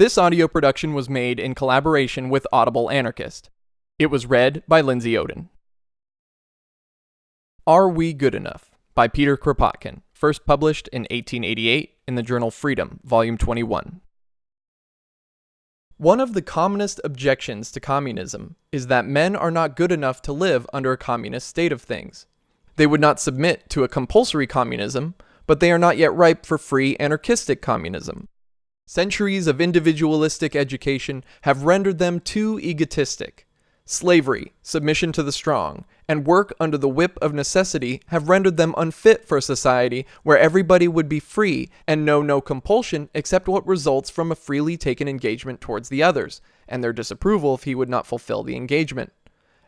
This audio production was made in collaboration with Audible Anarchist. It was read by Lindsay Oden. Are We Good Enough? By Pyotr Kropotkin, first published in 1888 in the journal Freedom, Volume 21. One of the commonest objections to communism is that men are not good enough to live under a communist state of things. They would not submit to a compulsory communism, but they are not yet ripe for free anarchistic communism. Centuries of individualistic education have rendered them too egotistic. Slavery, submission to the strong, and work under the whip of necessity have rendered them unfit for a society where everybody would be free and know no compulsion except what results from a freely taken engagement towards the others, and their disapproval if he would not fulfill the engagement.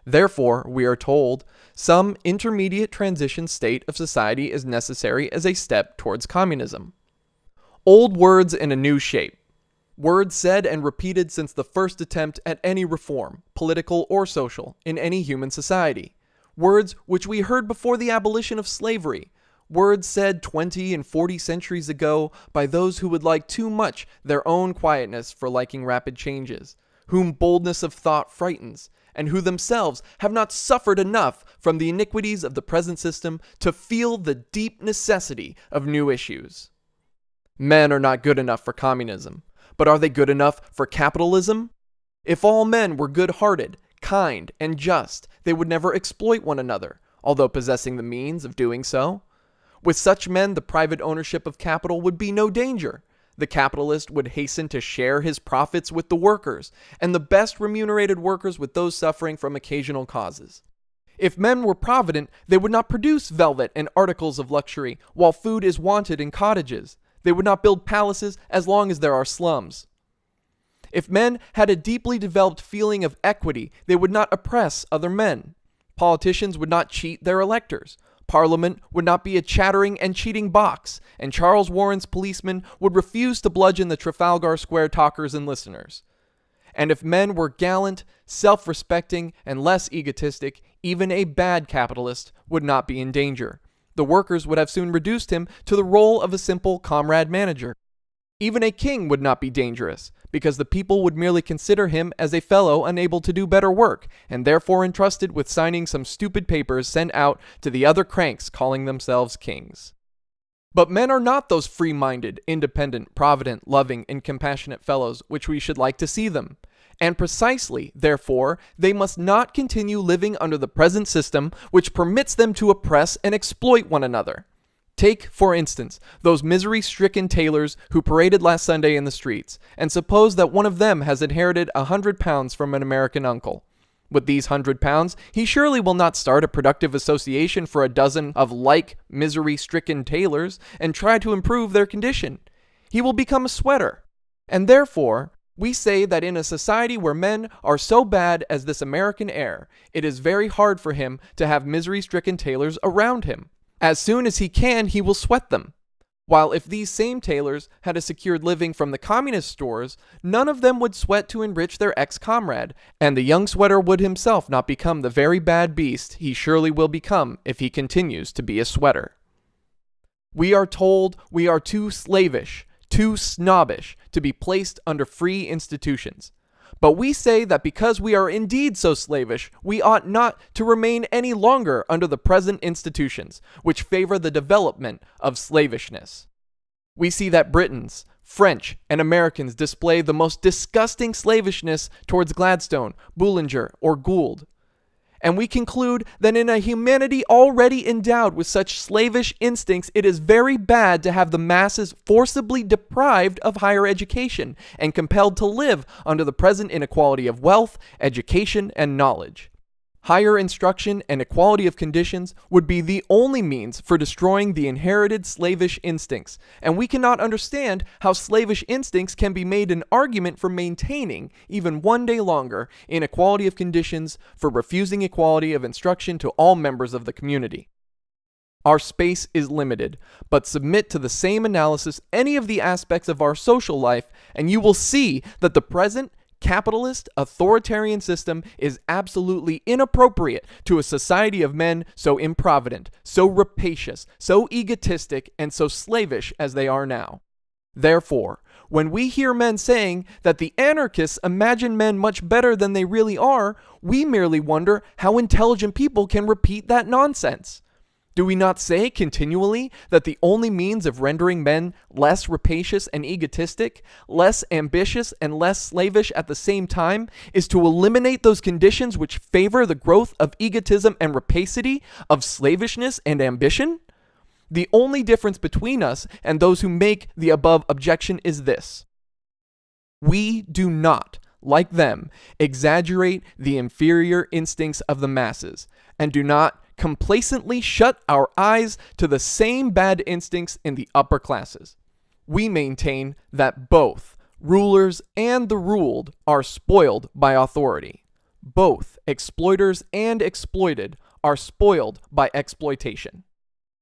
Therefore, we are told, some intermediate transition state of society is necessary as a step towards communism. Old words in a new shape. Words said and repeated since the first attempt at any reform, political or social, in any human society. Words which we heard before the abolition of slavery. Words said 20 and 40 centuries ago by those who would like too much their own quietness for liking rapid changes, whom boldness of thought frightens, and who themselves have not suffered enough from the iniquities of the present system to feel the deep necessity of new issues. Men are not good enough for communism. But are they good enough for capitalism? If all men were good-hearted, kind, and just, they would never exploit one another, although possessing the means of doing so. With such men, the private ownership of capital would be no danger. The capitalist would hasten to share his profits with the workers, and the best remunerated workers with those suffering from occasional causes. If men were provident, they would not produce velvet and articles of luxury, while food is wanted in cottages. They would not build palaces as long as there are slums. If men had a deeply developed feeling of equity, they would not oppress other men. Politicians would not cheat their electors. Parliament would not be a chattering and cheating box, and Charles Warren's policemen would refuse to bludgeon the Trafalgar Square talkers and listeners. And if men were gallant, self-respecting, and less egotistic, even a bad capitalist would not be in danger. The workers would have soon reduced him to the role of a simple comrade manager. Even a king would not be dangerous, because the people would merely consider him as a fellow unable to do better work, and therefore entrusted with signing some stupid papers sent out to the other cranks calling themselves kings. But men are not those free-minded, independent, provident, loving, and compassionate fellows which we should like to see them. And precisely, therefore, they must not continue living under the present system which permits them to oppress and exploit one another. Take, for instance, those misery-stricken tailors who paraded last Sunday in the streets, and suppose that one of them has inherited £100 from an American uncle. With these £100, he surely will not start a productive association for a dozen of like misery-stricken tailors and try to improve their condition. He will become a sweater. And therefore, we say that in a society where men are so bad as this American heir, it is very hard for him to have misery-stricken tailors around him. As soon as he can, he will sweat them. While if these same tailors had a secured living from the communist stores, none of them would sweat to enrich their ex-comrade, and the young sweater would himself not become the very bad beast he surely will become if he continues to be a sweater. We are told we are too slavish, too snobbish to be placed under free institutions. But we say that because we are indeed so slavish, we ought not to remain any longer under the present institutions, which favor the development of slavishness. We see that Britons, French, and Americans display the most disgusting slavishness towards Gladstone, Boulanger, or Gould. And we conclude that in a humanity already endowed with such slavish instincts, it is very bad to have the masses forcibly deprived of higher education and compelled to live under the present inequality of wealth, education, and knowledge. Higher instruction and equality of conditions would be the only means for destroying the inherited slavish instincts, and we cannot understand how slavish instincts can be made an argument for maintaining, even one day longer, inequality of conditions for refusing equality of instruction to all members of the community. Our space is limited, but submit to the same analysis any of the aspects of our social life, and you will see that the present capitalist authoritarian system is absolutely inappropriate to a society of men so improvident, so rapacious, so egotistic, and so slavish as they are now. Therefore, When we hear men saying that the anarchists imagine men much better than they really are, we merely wonder how intelligent people can repeat that nonsense. Do we not say continually that the only means of rendering men less rapacious and egotistic, less ambitious and less slavish at the same time, is to eliminate those conditions which favor the growth of egotism and rapacity, of slavishness and ambition? The only difference between us and those who make the above objection is this: we do not, like them, exaggerate the inferior instincts of the masses, and do not complacently shut our eyes to the same bad instincts in the upper classes. We maintain that both rulers and the ruled are spoiled by authority. Both exploiters and exploited are spoiled by exploitation.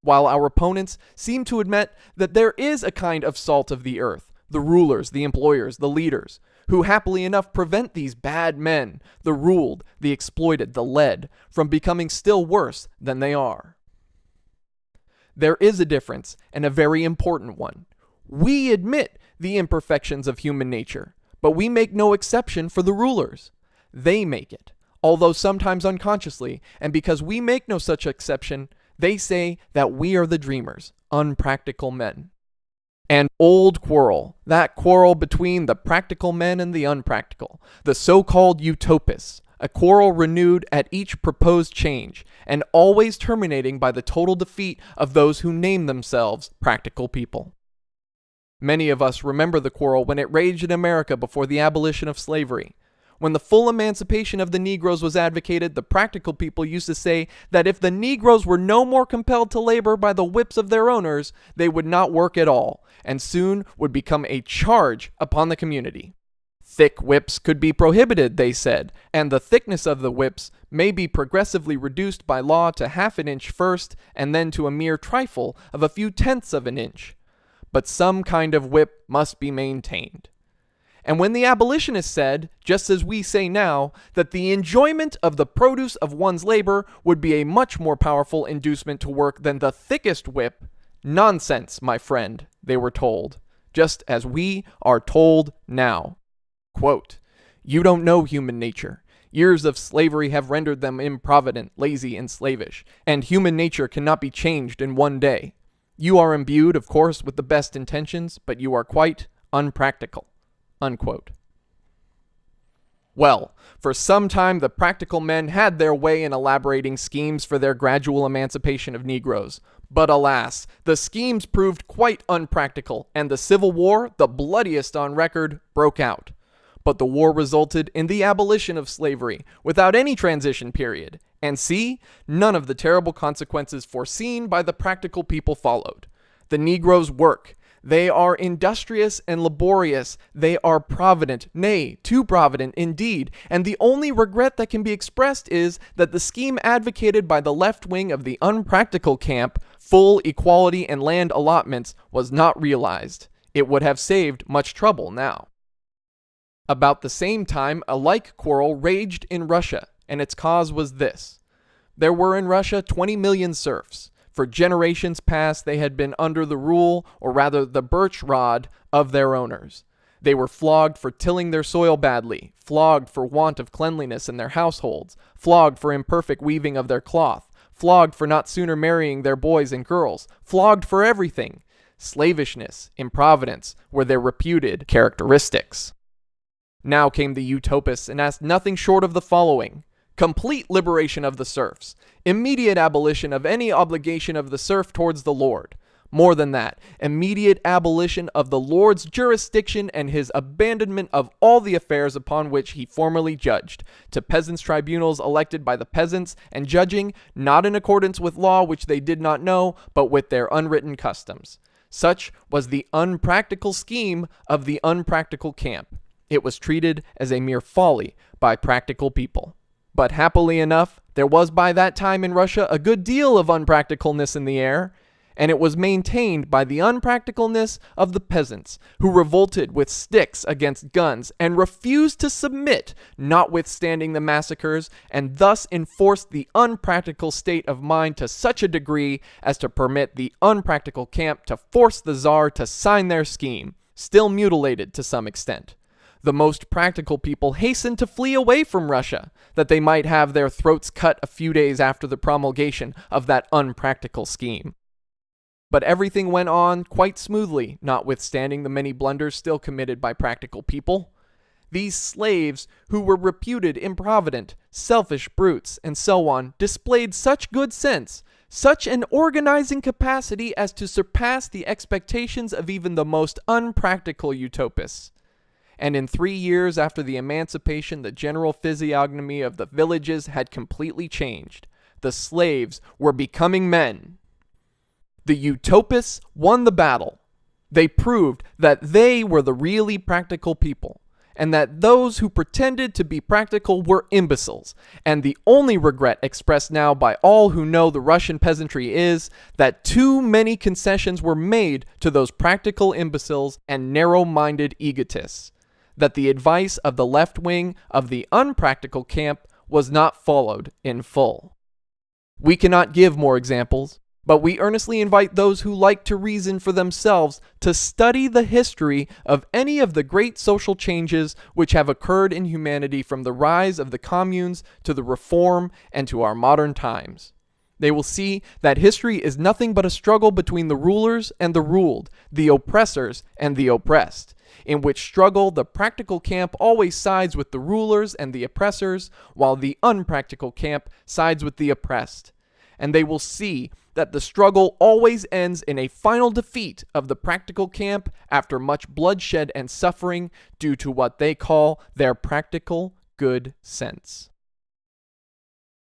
While our opponents seem to admit that there is a kind of salt of the earth, the rulers, the employers, the leaders, who happily enough prevent these bad men, the ruled, the exploited, the led, from becoming still worse than they are. There is a difference, and a very important one. We admit the imperfections of human nature, but we make no exception for the rulers. They make it, although sometimes unconsciously, and because we make no such exception, they say that we are the dreamers, unpractical men. An old quarrel, that quarrel between the practical men and the unpractical, the so-called utopists, a quarrel renewed at each proposed change, and always terminating by the total defeat of those who name themselves practical people. Many of us remember the quarrel when it raged in America before the abolition of slavery. When the full emancipation of the Negroes was advocated, the practical people used to say that if the Negroes were no more compelled to labor by the whips of their owners, they would not work at all, and soon would become a charge upon the community. Thick whips could be prohibited, they said, and the thickness of the whips may be progressively reduced by law to half an inch first, and then to a mere trifle of a few tenths of an inch. But some kind of whip must be maintained. And when the abolitionists said, just as we say now, that the enjoyment of the produce of one's labor would be a much more powerful inducement to work than the thickest whip, nonsense, my friend, they were told, just as we are told now. Quote, "You don't know human nature. Years of slavery have rendered them improvident, lazy, and slavish, and human nature cannot be changed in one day. You are imbued, of course, with the best intentions, but you are quite unpractical." Unquote. Well, for some time the practical men had their way in elaborating schemes for their gradual emancipation of Negroes. But alas, the schemes proved quite unpractical, and the Civil War, the bloodiest on record, broke out. But the war resulted in the abolition of slavery, without any transition period. And see, none of the terrible consequences foreseen by the practical people followed. The Negroes work. They are industrious and laborious. They are provident, nay, too provident indeed, and the only regret that can be expressed is that the scheme advocated by the left wing of the unpractical camp, full equality and land allotments, was not realized. It would have saved much trouble now. About the same time, a like quarrel raged in Russia, and its cause was this. There were in Russia 20 million serfs. For generations past, they had been under the rule, or rather the birch rod, of their owners. They were flogged for tilling their soil badly, flogged for want of cleanliness in their households, flogged for imperfect weaving of their cloth, flogged for not sooner marrying their boys and girls, flogged for everything. Slavishness, improvidence were their reputed characteristics. Now came the utopists and asked nothing short of the following: complete liberation of the serfs, immediate abolition of any obligation of the serf towards the lord. More than that, immediate abolition of the lord's jurisdiction and his abandonment of all the affairs upon which he formerly judged, to peasants' tribunals elected by the peasants, and judging, not in accordance with law which they did not know, but with their unwritten customs. Such was the unpractical scheme of the unpractical camp. It was treated as a mere folly by practical people. But happily enough, there was by that time in Russia a good deal of unpracticalness in the air, and it was maintained by the unpracticalness of the peasants, who revolted with sticks against guns and refused to submit, notwithstanding the massacres, and thus enforced the unpractical state of mind to such a degree as to permit the unpractical camp to force the Tsar to sign their scheme, still mutilated to some extent. The most practical people hastened to flee away from Russia, that they might have their throats cut a few days after the promulgation of that unpractical scheme. But everything went on quite smoothly, notwithstanding the many blunders still committed by practical people. These slaves, who were reputed improvident, selfish brutes, and so on, displayed such good sense, such an organizing capacity as to surpass the expectations of even the most unpractical utopists. And in 3 years after the emancipation, the general physiognomy of the villages had completely changed. The slaves were becoming men. The utopists won the battle. They proved that they were the really practical people, and that those who pretended to be practical were imbeciles. And the only regret expressed now by all who know the Russian peasantry is that too many concessions were made to those practical imbeciles and narrow-minded egotists, that the advice of the left wing of the unpractical camp was not followed in full. We cannot give more examples, but we earnestly invite those who like to reason for themselves to study the history of any of the great social changes which have occurred in humanity from the rise of the communes to the reform and to our modern times. They will see that history is nothing but a struggle between the rulers and the ruled, the oppressors and the oppressed, in which struggle the practical camp always sides with the rulers and the oppressors, while the unpractical camp sides with the oppressed. And they will see that the struggle always ends in a final defeat of the practical camp after much bloodshed and suffering due to what they call their practical good sense.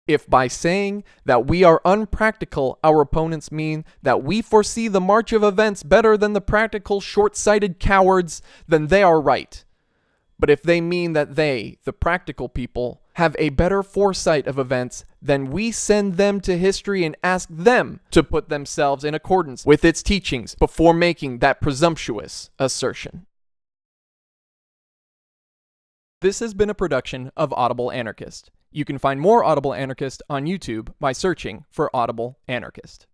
If by saying that we are unpractical, our opponents mean that we foresee the march of events better than the practical, short-sighted cowards, then they are right. But if they mean that they, the practical people, have a better foresight of events, then we send them to history and ask them to put themselves in accordance with its teachings before making that presumptuous assertion. This has been a production of Audible Anarchist. You can find more Audible Anarchist on YouTube by searching for Audible Anarchist.